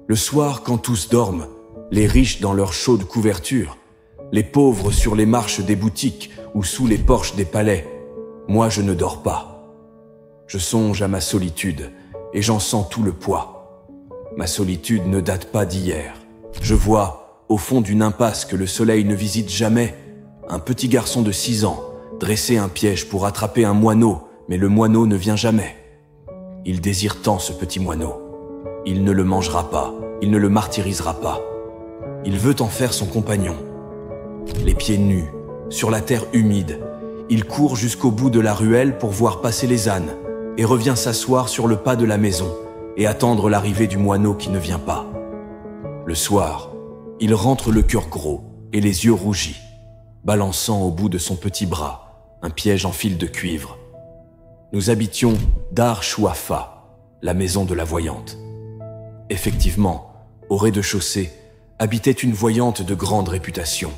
Le soir, quand tous dorment, les riches dans leurs chaudes couvertures, les pauvres sur les marches des boutiques ou sous les porches des palais, moi je ne dors pas. Je songe à ma solitude et j'en sens tout le poids. Ma solitude ne date pas d'hier. Je vois, au fond d'une impasse que le soleil ne visite jamais, un petit garçon de 6 ans dresser un piège pour attraper un moineau, mais le moineau ne vient jamais. Il désire tant ce petit moineau. Il ne le mangera pas, il ne le martyrisera pas. Il veut en faire son compagnon. Les pieds nus, sur la terre humide, il court jusqu'au bout de la ruelle pour voir passer les ânes et revient s'asseoir sur le pas de la maison et attendre l'arrivée du moineau qui ne vient pas. Le soir, il rentre le cœur gros et les yeux rougis, balançant au bout de son petit bras un piège en fil de cuivre. Nous habitions Dar Chouafa, la maison de la voyante. Effectivement, au rez-de-chaussée, habitait une voyante de grande réputation.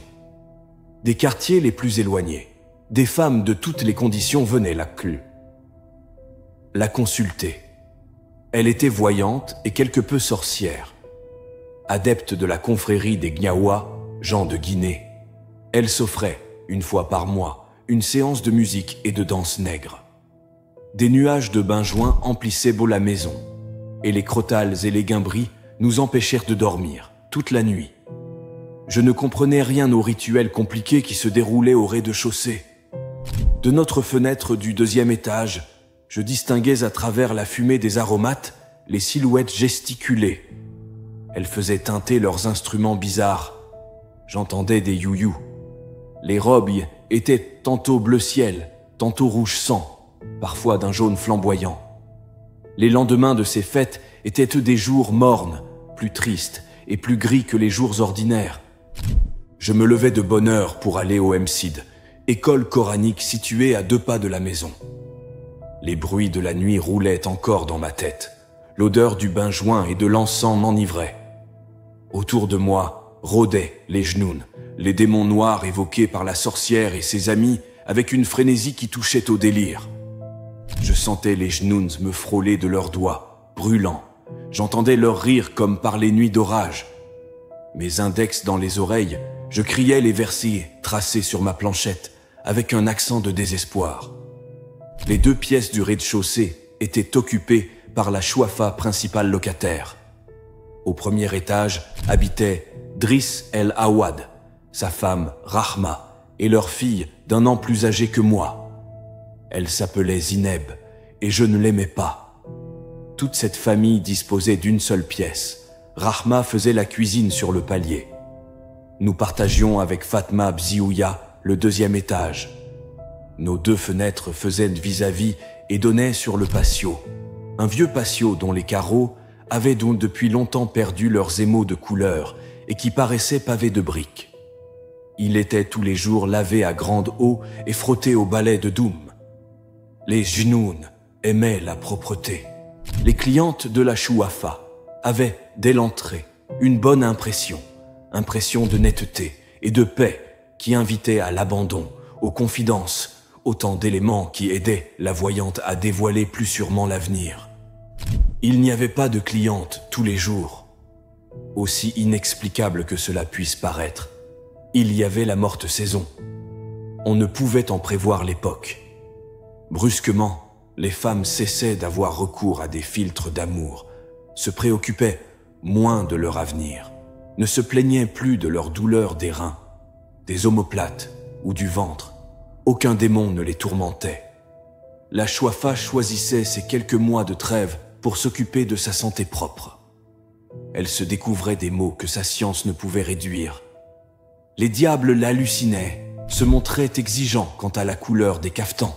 Des quartiers les plus éloignés, des femmes de toutes les conditions venaient la consulter. Elle était voyante et quelque peu sorcière. Adepte de la confrérie des Gnawa, gens de Guinée, elle s'offrait, une fois par mois, une séance de musique et de danse nègre. Des nuages de benjoin emplissaient beau la maison, et les crotales et les guimbris nous empêchèrent de dormir, toute la nuit. Je ne comprenais rien aux rituels compliqués qui se déroulaient au rez-de-chaussée. De notre fenêtre du 2e étage, je distinguais à travers la fumée des aromates les silhouettes gesticulées. Elles faisaient tinter leurs instruments bizarres. J'entendais des youyous. Les robes étaient tantôt bleu ciel, tantôt rouge sang, parfois d'un jaune flamboyant. Les lendemains de ces fêtes étaient des jours mornes, plus tristes et plus gris que les jours ordinaires. Je me levais de bonne heure pour aller au MCID, école coranique située à 2 pas de la maison. Les bruits de la nuit roulaient encore dans ma tête. L'odeur du benjoin et de l'encens m'enivrait. Autour de moi rôdaient les Jnouns, les démons noirs évoqués par la sorcière et ses amis avec une frénésie qui touchait au délire. Je sentais les Jnouns me frôler de leurs doigts, brûlants. J'entendais leurs rires comme par les nuits d'orage. Mes index dans les oreilles, je criais les versets tracés sur ma planchette avec un accent de désespoir. Les 2 pièces du rez-de-chaussée étaient occupées par la chouafa principale locataire. Au 1er étage habitait Driss El Awad, sa femme Rahma et leur fille d'1 an plus âgée que moi. Elle s'appelait Zineb et je ne l'aimais pas. Toute cette famille disposait d'une seule pièce. Rahma faisait la cuisine sur le palier. Nous partagions avec Fatma Bziouya le 2e étage. Nos 2 fenêtres faisaient vis-à-vis et donnaient sur le patio. Un vieux patio dont les carreaux avaient donc depuis longtemps perdu leurs émaux de couleur et qui paraissait pavé de briques. Il était tous les jours lavé à grande eau et frotté au balai de Doum. Les Jnouns aimaient la propreté. Les clientes de la chouafa avaient, dès l'entrée, une bonne impression de netteté et de paix qui invitait à l'abandon, aux confidences, autant d'éléments qui aidaient la voyante à dévoiler plus sûrement l'avenir. Il n'y avait pas de clientes tous les jours. Aussi inexplicable que cela puisse paraître, il y avait la morte saison. On ne pouvait en prévoir l'époque. Brusquement, les femmes cessaient d'avoir recours à des filtres d'amour, se préoccupaient moins de leur avenir, ne se plaignaient plus de leur douleur des reins, des omoplates ou du ventre. Aucun démon ne les tourmentait. La chouafa choisissait ces quelques mois de trêve pour s'occuper de sa santé propre. Elle se découvrait des maux que sa science ne pouvait réduire. Les diables l'hallucinaient, se montraient exigeants quant à la couleur des cafetans,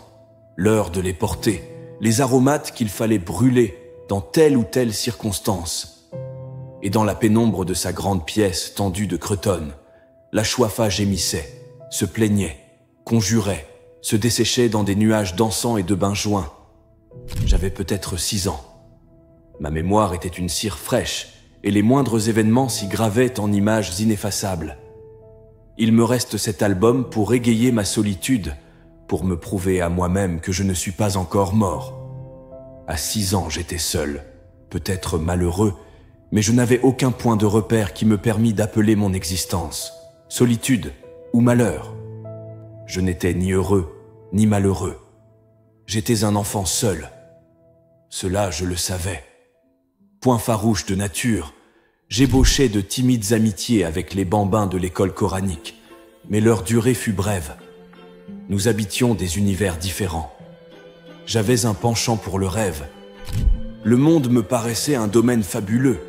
l'heure de les porter, les aromates qu'il fallait brûler dans telle ou telle circonstance. Et dans la pénombre de sa grande pièce tendue de cretonne, la chouafa gémissait, se plaignait, conjurait, se desséchait dans des nuages d'encens et de benjoin. J'avais peut-être 6 ans. Ma mémoire était une cire fraîche et les moindres événements s'y gravaient en images ineffaçables. Il me reste cet album pour égayer ma solitude, pour me prouver à moi-même que je ne suis pas encore mort. À 6 ans, j'étais seul, peut-être malheureux, Mais je n'avais aucun point de repère qui me permit d'appeler mon existence solitude ou malheur. Je n'étais ni heureux ni malheureux. J'étais un enfant seul. Cela, je le savais. Point farouche de nature, j'ébauchais de timides amitiés avec les bambins de l'école coranique, mais leur durée fut brève. Nous habitions des univers différents. J'avais un penchant pour le rêve. Le monde me paraissait un domaine fabuleux,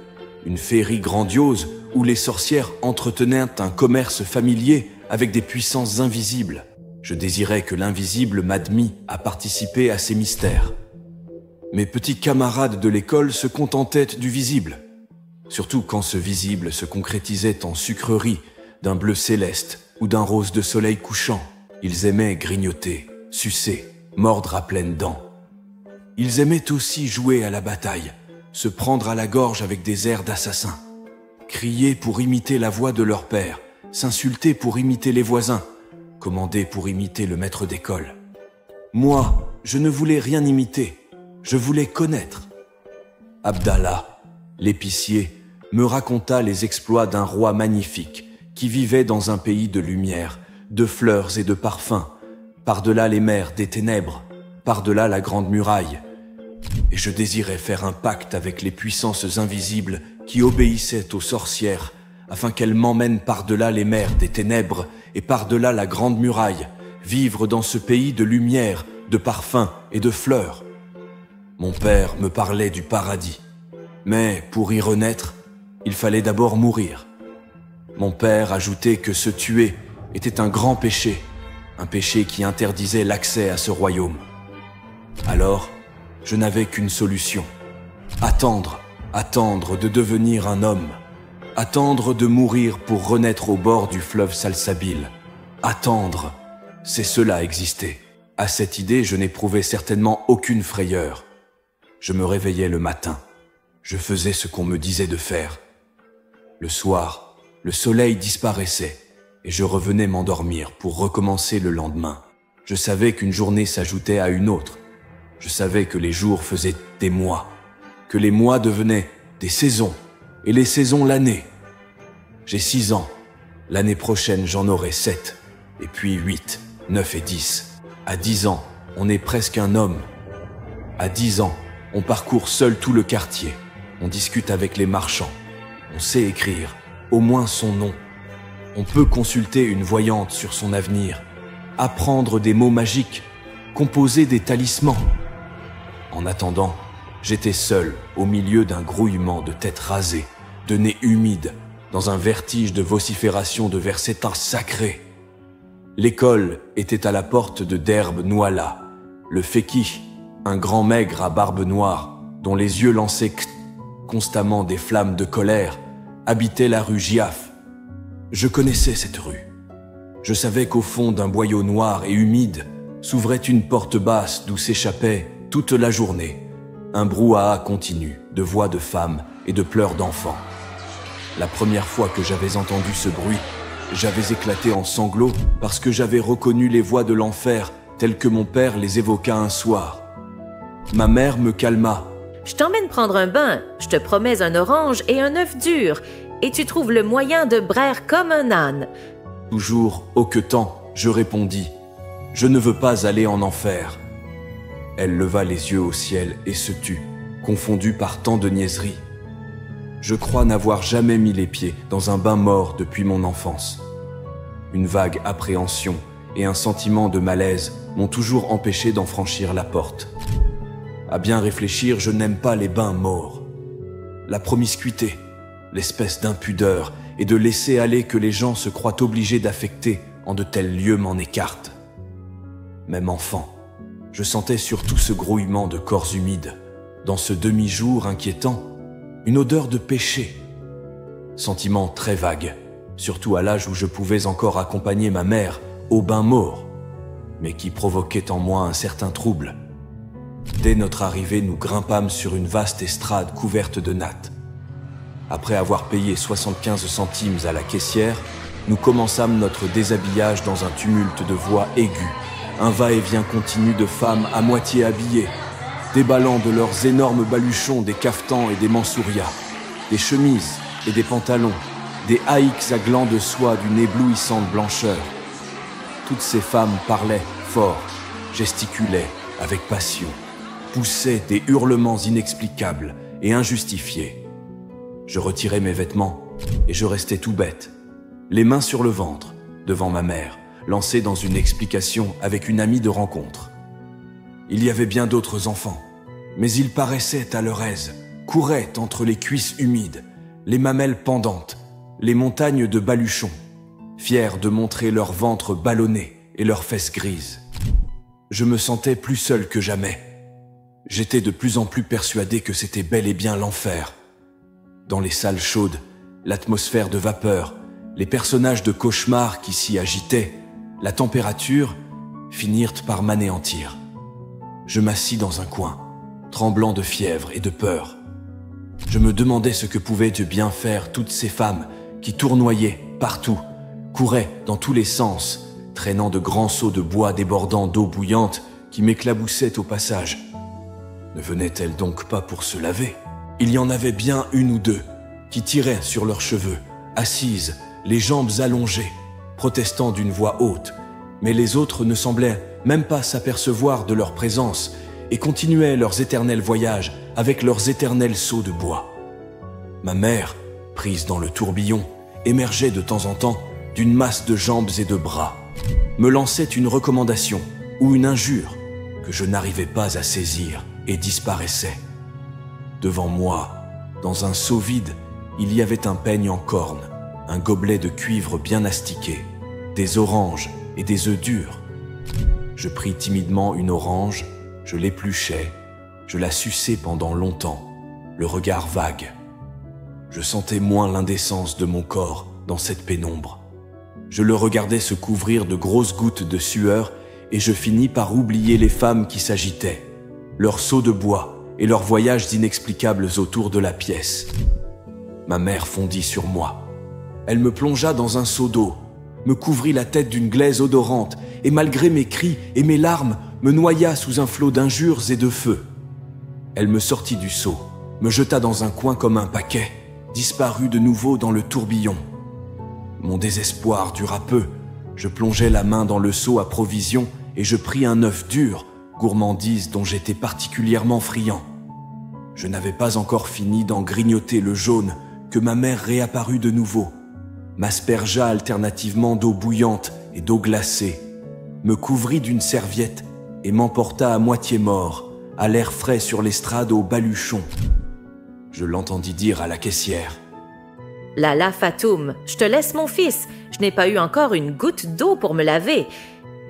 une féerie grandiose où les sorcières entretenaient un commerce familier avec des puissances invisibles. Je désirais que l'invisible m'admît à participer à ces mystères. Mes petits camarades de l'école se contentaient du visible, surtout quand ce visible se concrétisait en sucreries d'un bleu céleste ou d'un rose de soleil couchant. Ils aimaient grignoter, sucer, mordre à pleines dents. Ils aimaient aussi jouer à la bataille, se prendre à la gorge avec des airs d'assassins, crier pour imiter la voix de leur père, s'insulter pour imiter les voisins, commander pour imiter le maître d'école. Moi, je ne voulais rien imiter, je voulais connaître. Abdallah, l'épicier, me raconta les exploits d'un roi magnifique qui vivait dans un pays de lumière, de fleurs et de parfums, par-delà les mers des ténèbres, par-delà la grande muraille. Et je désirais faire un pacte avec les puissances invisibles qui obéissaient aux sorcières afin qu'elles m'emmènent par-delà les mers des ténèbres et par-delà la grande muraille, vivre dans ce pays de lumière, de parfums et de fleurs. Mon père me parlait du paradis, mais pour y renaître, il fallait d'abord mourir. Mon père ajoutait que se tuer était un grand péché, un péché qui interdisait l'accès à ce royaume. Alors, je n'avais qu'une solution. Attendre de devenir un homme. Attendre de mourir pour renaître au bord du fleuve Salsabil. Attendre, c'est cela exister. À cette idée, je n'éprouvais certainement aucune frayeur. Je me réveillais le matin. Je faisais ce qu'on me disait de faire. Le soir, le soleil disparaissait et je revenais m'endormir pour recommencer le lendemain. Je savais qu'une journée s'ajoutait à une autre. Je savais que les jours faisaient des mois, que les mois devenaient des saisons et les saisons l'année. J'ai 6 ans. L'année prochaine, j'en aurai 7, et puis 8, 9 et 10. À 10 ans, on est presque un homme. À 10 ans, on parcourt seul tout le quartier. On discute avec les marchands. On sait écrire, au moins son nom. On peut consulter une voyante sur son avenir, apprendre des mots magiques, composer des talismans. En attendant, j'étais seul au milieu d'un grouillement de têtes rasées, de nez humides, dans un vertige de vocifération de versets sacrés. L'école était à la porte de Derb Nouala, le féqih, un grand maigre à barbe noire, dont les yeux lançaient constamment des flammes de colère, habitait la rue Giaf. Je connaissais cette rue. Je savais qu'au fond d'un boyau noir et humide s'ouvrait une porte basse d'où s'échappait, toute la journée, un brouhaha continu de voix de femmes et de pleurs d'enfants. La première fois que j'avais entendu ce bruit, j'avais éclaté en sanglots parce que j'avais reconnu les voix de l'enfer telles que mon père les évoqua un soir. Ma mère me calma. « Je t'emmène prendre un bain, je te promets un orange et un œuf dur, et tu trouves le moyen de braire comme un âne. » Toujours hoquetant, je répondis « Je ne veux pas aller en enfer. » Elle leva les yeux au ciel et se tut, confondue par tant de niaiseries. Je crois n'avoir jamais mis les pieds dans un bain mort depuis mon enfance. Une vague appréhension et un sentiment de malaise m'ont toujours empêché d'en franchir la porte. À bien réfléchir, je n'aime pas les bains morts. La promiscuité, l'espèce d'impudeur et de laisser aller que les gens se croient obligés d'affecter en de tels lieux m'en écartent. Même enfant, je sentais surtout ce grouillement de corps humides, dans ce demi-jour inquiétant, une odeur de péché. Sentiment très vague, surtout à l'âge où je pouvais encore accompagner ma mère au bain mort, mais qui provoquait en moi un certain trouble. Dès notre arrivée, nous grimpâmes sur une vaste estrade couverte de nattes. Après avoir payé 75 centimes à la caissière, nous commençâmes notre déshabillage dans un tumulte de voix aiguës, un va-et-vient continu de femmes à moitié habillées, déballant de leurs énormes baluchons des caftans et des mansourias. des chemises et des pantalons, des haïks à glands de soie d'une éblouissante blancheur. Toutes ces femmes parlaient fort, gesticulaient avec passion, poussaient des hurlements inexplicables et injustifiés. Je retirais mes vêtements et je restais tout bête, les mains sur le ventre, devant ma mère, lancée dans une explication avec une amie de rencontre. Il y avait bien d'autres enfants, mais ils paraissaient à leur aise, couraient entre les cuisses humides, les mamelles pendantes, les montagnes de baluchons, fiers de montrer leur ventre ballonné et leurs fesses grises. Je me sentais plus seul que jamais. J'étais de plus en plus persuadé que c'était bel et bien l'enfer. Dans les salles chaudes, l'atmosphère de vapeur, les personnages de cauchemar qui s'y agitaient, la température, finirent par m'anéantir. Je m'assis dans un coin, tremblant de fièvre et de peur. Je me demandais ce que pouvaient bien faire toutes ces femmes qui tournoyaient partout, couraient dans tous les sens, traînant de grands seaux de bois débordant d'eau bouillante qui m'éclaboussaient au passage. Ne venaient-elles donc pas pour se laver? Il y en avait bien une ou deux qui tiraient sur leurs cheveux, assises, les jambes allongées, protestant d'une voix haute, mais les autres ne semblaient même pas s'apercevoir de leur présence et continuaient leurs éternels voyages avec leurs éternels seaux de bois. Ma mère, prise dans le tourbillon, émergeait de temps en temps d'une masse de jambes et de bras, me lançait une recommandation ou une injure que je n'arrivais pas à saisir et disparaissait. Devant moi, dans un seau vide, il y avait un peigne en corne, un gobelet de cuivre bien astiqué, des oranges et des œufs durs. Je pris timidement une orange, je l'épluchai, je la suçai pendant longtemps, le regard vague. Je sentais moins l'indécence de mon corps dans cette pénombre. Je le regardais se couvrir de grosses gouttes de sueur et je finis par oublier les femmes qui s'agitaient, leurs seaux de bois et leurs voyages inexplicables autour de la pièce. Ma mère fondit sur moi. Elle me plongea dans un seau d'eau, me couvrit la tête d'une glaise odorante et malgré mes cris et mes larmes, me noya sous un flot d'injures et de feu. Elle me sortit du seau, me jeta dans un coin comme un paquet, disparut de nouveau dans le tourbillon. Mon désespoir dura peu. Je plongeai la main dans le seau à provisions et je pris un œuf dur, gourmandise dont j'étais particulièrement friand. Je n'avais pas encore fini d'en grignoter le jaune que ma mère réapparut de nouveau, m'aspergea alternativement d'eau bouillante et d'eau glacée, me couvrit d'une serviette et m'emporta à moitié mort, à l'air frais sur l'estrade au baluchon. Je l'entendis dire à la caissière: « Lala Fatoum, je te laisse mon fils. Je n'ai pas eu encore une goutte d'eau pour me laver. »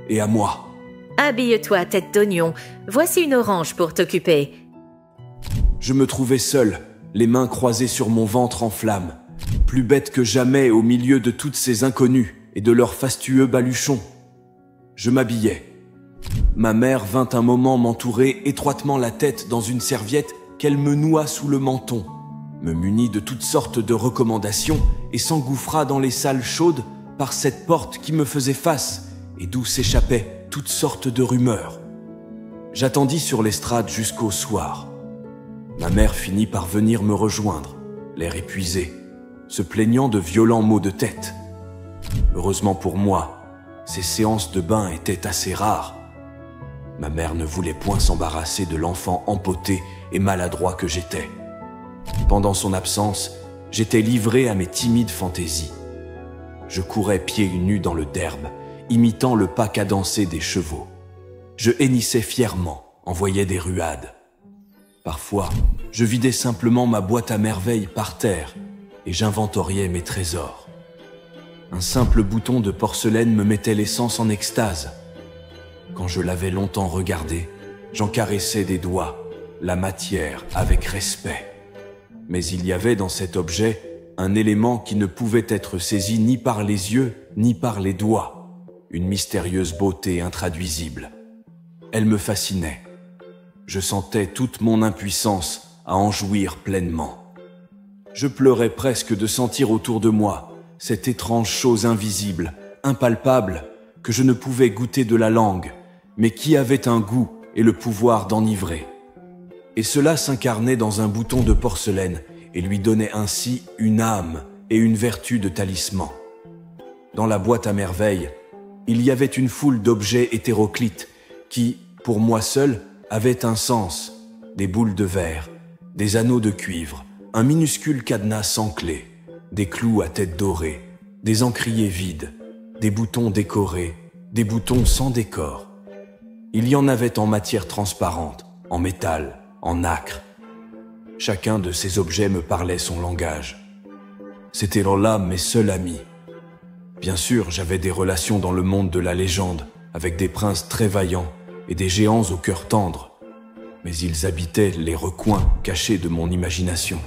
Et à moi: « Habille-toi, tête d'oignon. Voici une orange pour t'occuper. » Je me trouvais seul, les mains croisées sur mon ventre en flammes, plus bête que jamais au milieu de toutes ces inconnus et de leurs fastueux baluchons. Je m'habillais. Ma mère vint un moment m'entourer étroitement la tête dans une serviette qu'elle me noua sous le menton, me munit de toutes sortes de recommandations et s'engouffra dans les salles chaudes par cette porte qui me faisait face et d'où s'échappaient toutes sortes de rumeurs. J'attendis sur l'estrade jusqu'au soir. Ma mère finit par venir me rejoindre, l'air épuisé, se plaignant de violents maux de tête. Heureusement pour moi, ces séances de bain étaient assez rares. Ma mère ne voulait point s'embarrasser de l'enfant empoté et maladroit que j'étais. Pendant son absence, j'étais livré à mes timides fantaisies. Je courais pieds nus dans le derbe, imitant le pas cadencé des chevaux. Je hennissais fièrement, envoyais des ruades. Parfois, je vidais simplement ma boîte à merveilles par terre et j'inventoriais mes trésors. Un simple bouton de porcelaine me mettait les sens en extase. Quand je l'avais longtemps regardé, j'en caressais des doigts, la matière avec respect. Mais il y avait dans cet objet un élément qui ne pouvait être saisi ni par les yeux ni par les doigts, une mystérieuse beauté intraduisible. Elle me fascinait. Je sentais toute mon impuissance à en jouir pleinement. Je pleurais presque de sentir autour de moi cette étrange chose invisible, impalpable, que je ne pouvais goûter de la langue, mais qui avait un goût et le pouvoir d'enivrer. Et cela s'incarnait dans un bouton de porcelaine et lui donnait ainsi une âme et une vertu de talisman. Dans la boîte à merveilles, il y avait une foule d'objets hétéroclites qui, pour moi seul, avaient un sens. Des boules de verre, des anneaux de cuivre, un minuscule cadenas sans clé, des clous à tête dorée, des encriers vides, des boutons décorés, des boutons sans décor. Il y en avait en matière transparente, en métal, en nacre. Chacun de ces objets me parlait son langage. C'étaient là mes seuls amis. Bien sûr, j'avais des relations dans le monde de la légende, avec des princes très vaillants et des géants au cœur tendre, mais ils habitaient les recoins cachés de mon imagination.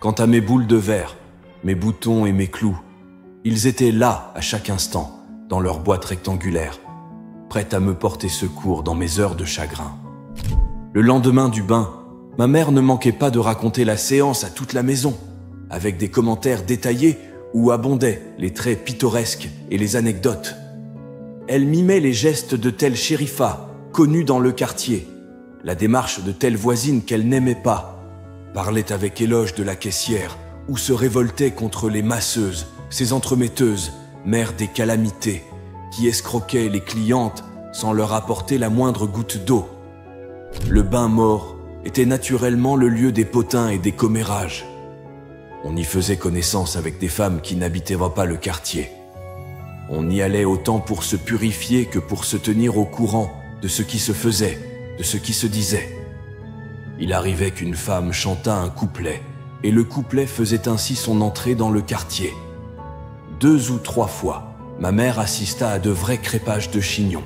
Quant à mes boules de verre, mes boutons et mes clous, ils étaient là à chaque instant, dans leur boîte rectangulaire, prêts à me porter secours dans mes heures de chagrin. Le lendemain du bain, ma mère ne manquait pas de raconter la séance à toute la maison, avec des commentaires détaillés où abondaient les traits pittoresques et les anecdotes. Elle mimait les gestes de telle shérifa, connue dans le quartier, la démarche de telle voisine qu'elle n'aimait pas, parlait avec éloge de la caissière ou se révoltait contre les masseuses, ces entremetteuses, mères des calamités, qui escroquaient les clientes sans leur apporter la moindre goutte d'eau. Le bain mort était naturellement le lieu des potins et des commérages. On y faisait connaissance avec des femmes qui n'habitaient pas le quartier. On y allait autant pour se purifier que pour se tenir au courant de ce qui se faisait, de ce qui se disait. Il arrivait qu'une femme chantât un couplet, et le couplet faisait ainsi son entrée dans le quartier. 2 ou 3 fois, ma mère assista à de vrais crépages de chignons.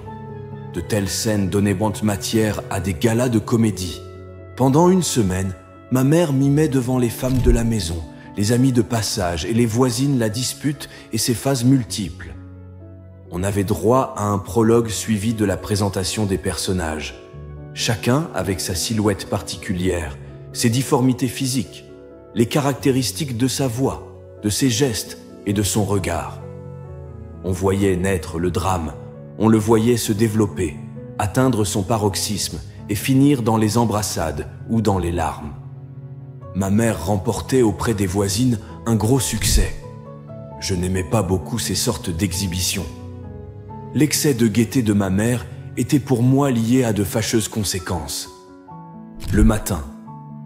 De telles scènes donnaient bonne matière à des galas de comédie. Pendant 1 semaine, ma mère mimait devant les femmes de la maison, les amis de passage et les voisines la dispute et ses phases multiples. On avait droit à un prologue suivi de la présentation des personnages, chacun avec sa silhouette particulière, ses difformités physiques, les caractéristiques de sa voix, de ses gestes et de son regard. On voyait naître le drame, on le voyait se développer, atteindre son paroxysme et finir dans les embrassades ou dans les larmes. Ma mère remportait auprès des voisines un gros succès. Je n'aimais pas beaucoup ces sortes d'exhibitions. L'excès de gaieté de ma mère était pour moi lié à de fâcheuses conséquences. Le matin,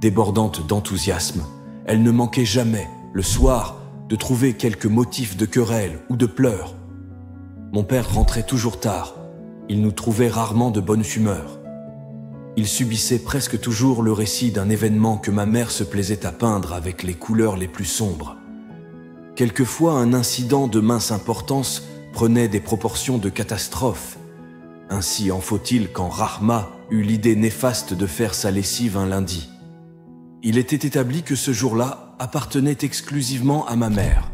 débordante d'enthousiasme, elle ne manquait jamais, le soir, de trouver quelques motifs de querelle ou de pleurs. Mon père rentrait toujours tard. Il nous trouvait rarement de bonne humeur. Il subissait presque toujours le récit d'un événement que ma mère se plaisait à peindre avec les couleurs les plus sombres. Quelquefois, un incident de mince importance prenait des proportions de catastrophe. Ainsi en faut-il quand Rahma eut l'idée néfaste de faire sa lessive un lundi. Il était établi que ce jour-là appartenait exclusivement à ma mère.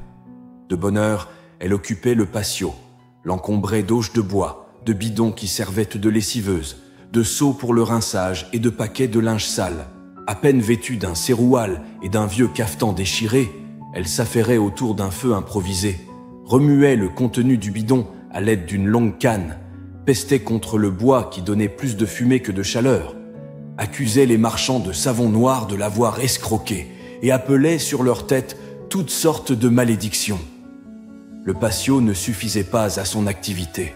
De bonne heure, elle occupait le patio, l'encombrait d'auges de bois, de bidons qui servaient de lessiveuse, de seaux pour le rinçage et de paquets de linge sale. À peine vêtue d'un séroual et d'un vieux cafetan déchiré, elle s'affairait autour d'un feu improvisé, remuait le contenu du bidon à l'aide d'une longue canne, pestait contre le bois qui donnait plus de fumée que de chaleur, accusait les marchands de savon noir de l'avoir escroqué et appelait sur leur tête toutes sortes de malédictions. Le patio ne suffisait pas à son activité.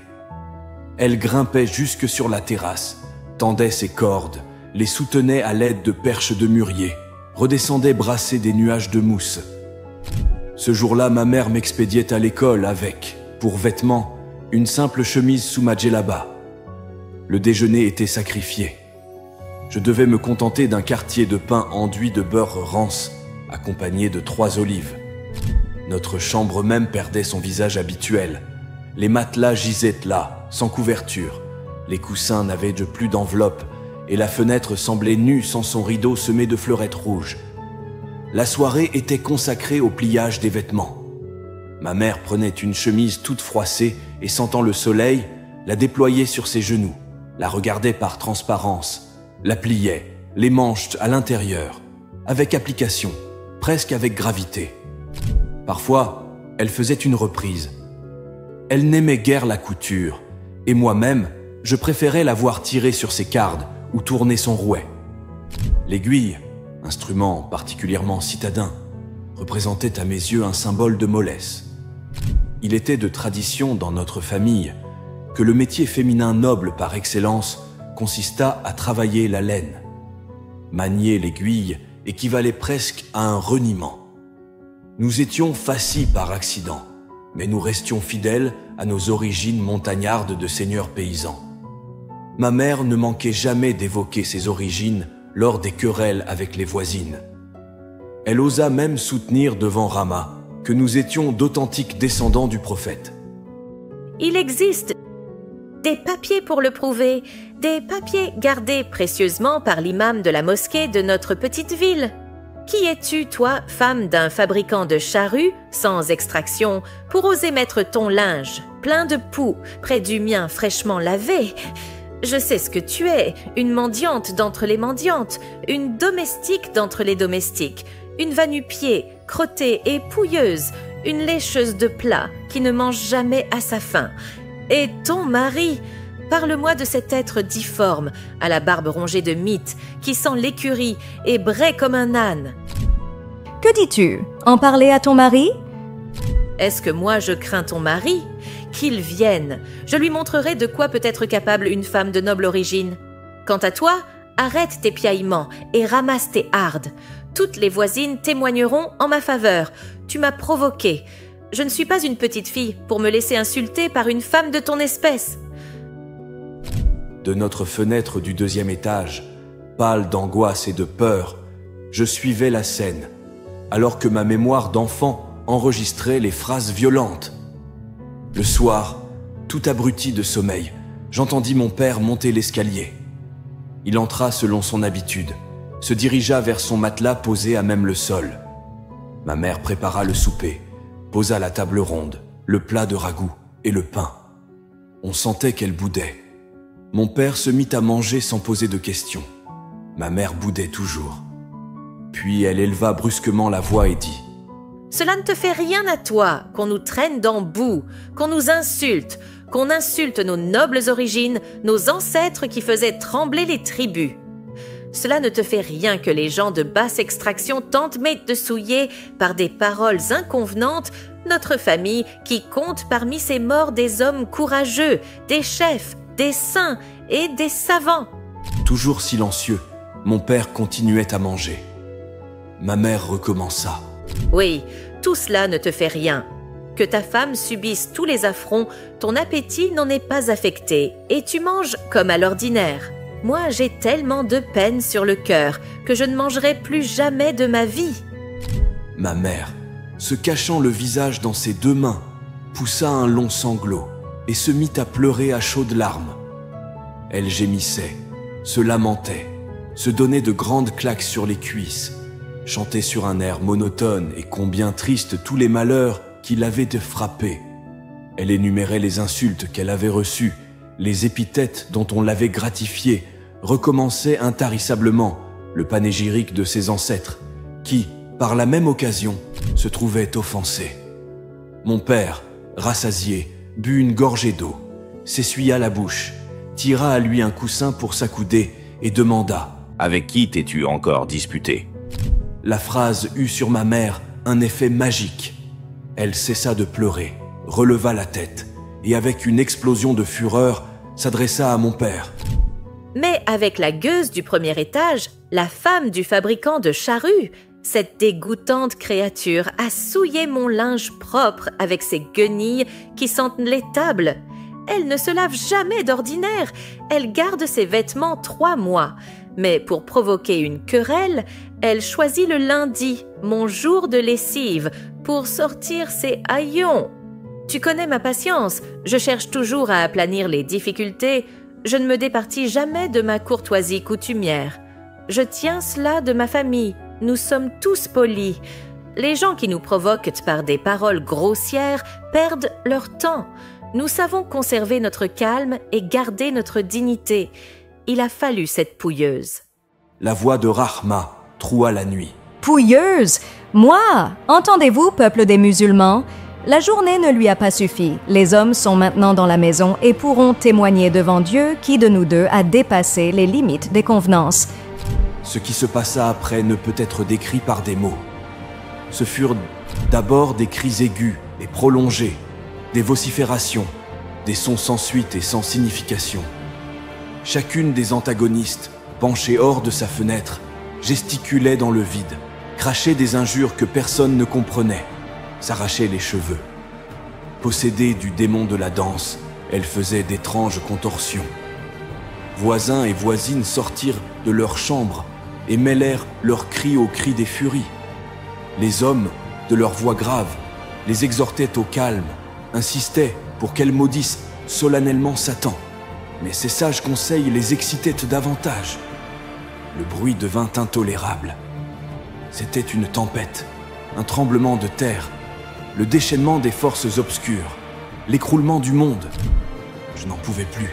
Elle grimpait jusque sur la terrasse, tendait ses cordes, les soutenait à l'aide de perches de mûrier, redescendait brasser des nuages de mousse. Ce jour-là, ma mère m'expédiait à l'école avec, pour vêtements, une simple chemise sous ma djellaba. Le déjeuner était sacrifié. Je devais me contenter d'un quartier de pain enduit de beurre rance, accompagné de 3 olives. Notre chambre même perdait son visage habituel. Les matelas gisaient là, sans couverture. Les coussins n'avaient plus d'enveloppe et la fenêtre semblait nue sans son rideau semé de fleurettes rouges. La soirée était consacrée au pliage des vêtements. Ma mère prenait une chemise toute froissée et sentant le soleil, la déployait sur ses genoux, la regardait par transparence, la pliait, les manches à l'intérieur, avec application, presque avec gravité. Parfois, elle faisait une reprise. Elle n'aimait guère la couture, et moi-même, je préférais la voir tirer sur ses cardes ou tourner son rouet. L'aiguille, instrument particulièrement citadin, représentait à mes yeux un symbole de mollesse. Il était de tradition dans notre famille que le métier féminin noble par excellence consista à travailler la laine. Manier l'aiguille équivalait presque à un reniement. Nous étions fascis par accident, mais nous restions fidèles à nos origines montagnardes de seigneurs paysans. Ma mère ne manquait jamais d'évoquer ses origines lors des querelles avec les voisines. Elle osa même soutenir devant Rama que nous étions d'authentiques descendants du prophète. Il existe des papiers pour le prouver, des papiers gardés précieusement par l'imam de la mosquée de notre petite ville. Qui es-tu, toi, femme d'un fabricant de charrues, sans extraction, pour oser mettre ton linge, plein de poux, près du mien fraîchement lavé? Je sais ce que tu es, une mendiante d'entre les mendiantes, une domestique d'entre les domestiques, une va-nu-pied, crottée et pouilleuse, une lécheuse de plats qui ne mange jamais à sa faim. Et ton mari, parle-moi de cet être difforme, à la barbe rongée de mythes, qui sent l'écurie et braie comme un âne. Que dis-tu? En parler à ton mari? Est-ce que moi je crains ton mari? Qu'il vienne, je lui montrerai de quoi peut être capable une femme de noble origine. Quant à toi, arrête tes piaillements et ramasse tes hardes. Toutes les voisines témoigneront en ma faveur. Tu m'as provoqué. Je ne suis pas une petite fille pour me laisser insulter par une femme de ton espèce. De notre fenêtre du 2e étage, pâle d'angoisse et de peur, je suivais la scène, alors que ma mémoire d'enfant enregistrait les phrases violentes. Le soir, tout abruti de sommeil, j'entendis mon père monter l'escalier. Il entra selon son habitude, se dirigea vers son matelas posé à même le sol. Ma mère prépara le souper, posa la table ronde, le plat de ragoût et le pain. On sentait qu'elle boudait. Mon père se mit à manger sans poser de questions. Ma mère boudait toujours. Puis elle éleva brusquement la voix et dit « Cela ne te fait rien à toi qu'on nous traîne dans boue, qu'on nous insulte, qu'on insulte nos nobles origines, nos ancêtres qui faisaient trembler les tribus. Cela ne te fait rien que les gens de basse extraction tentent de souiller par des paroles inconvenantes notre famille qui compte parmi ses morts des hommes courageux, des chefs, des saints et des savants. » Toujours silencieux, mon père continuait à manger. Ma mère recommença. « Oui, tout cela ne te fait rien. Que ta femme subisse tous les affronts, ton appétit n'en est pas affecté et tu manges comme à l'ordinaire. Moi, j'ai tellement de peine sur le cœur que je ne mangerai plus jamais de ma vie. » Ma mère, se cachant le visage dans ses 2 mains, poussa un long sanglot et se mit à pleurer à chaudes larmes. Elle gémissait, se lamentait, se donnait de grandes claques sur les cuisses, chantait sur un air monotone et combien triste tous les malheurs qui l'avaient frappée. Elle énumérait les insultes qu'elle avait reçues, les épithètes dont on l'avait gratifiée, recommençait intarissablement le panégyrique de ses ancêtres, qui, par la même occasion, se trouvaient offensés. Mon père, rassasié, but une gorgée d'eau, s'essuya la bouche, tira à lui un coussin pour s'accouder et demanda « Avec qui t'es-tu encore disputé ?» La phrase eut sur ma mère un effet magique. Elle cessa de pleurer, releva la tête et avec une explosion de fureur s'adressa à mon père. « Mais avec la gueuse du 1er étage, la femme du fabricant de charrues, cette dégoûtante créature a souillé mon linge propre avec ses guenilles qui sentent l'étable. Elle ne se lave jamais d'ordinaire, elle garde ses vêtements 3 mois. Mais pour provoquer une querelle, elle choisit le lundi, mon jour de lessive, pour sortir ses haillons. Tu connais ma patience, je cherche toujours à aplanir les difficultés, je ne me départis jamais de ma courtoisie coutumière. Je tiens cela de ma famille, nous sommes tous polis. Les gens qui nous provoquent par des paroles grossières perdent leur temps. Nous savons conserver notre calme et garder notre dignité. Il a fallu cette pouilleuse. » La voix de Rahma troua la nuit. « Pouilleuse? Moi? Entendez-vous, peuple des musulmans? La journée ne lui a pas suffi. Les hommes sont maintenant dans la maison et pourront témoigner devant Dieu qui de nous deux a dépassé les limites des convenances. Ce qui se passa après ne peut être décrit par des mots. Ce furent d'abord des cris aigus et prolongés, des vociférations, des sons sans suite et sans signification. Chacune des antagonistes, penchée hors de sa fenêtre, gesticulait dans le vide, crachait des injures que personne ne comprenait, s'arrachait les cheveux. Possédée du démon de la danse, elle faisait d'étranges contorsions. Voisins et voisines sortirent de leurs chambres et mêlèrent leurs cris aux cris des furies. Les hommes, de leur voix grave, les exhortaient au calme, insistaient pour qu'elles maudissent solennellement Satan. Mais ces sages conseils les excitaient davantage. Le bruit devint intolérable. C'était une tempête, un tremblement de terre, le déchaînement des forces obscures, l'écroulement du monde. Je n'en pouvais plus.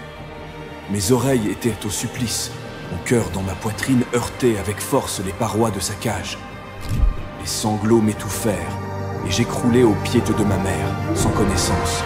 Mes oreilles étaient au supplice, mon cœur dans ma poitrine heurtait avec force les parois de sa cage. Les sanglots m'étouffèrent et j'écroulai aux pieds de ma mère, sans connaissance.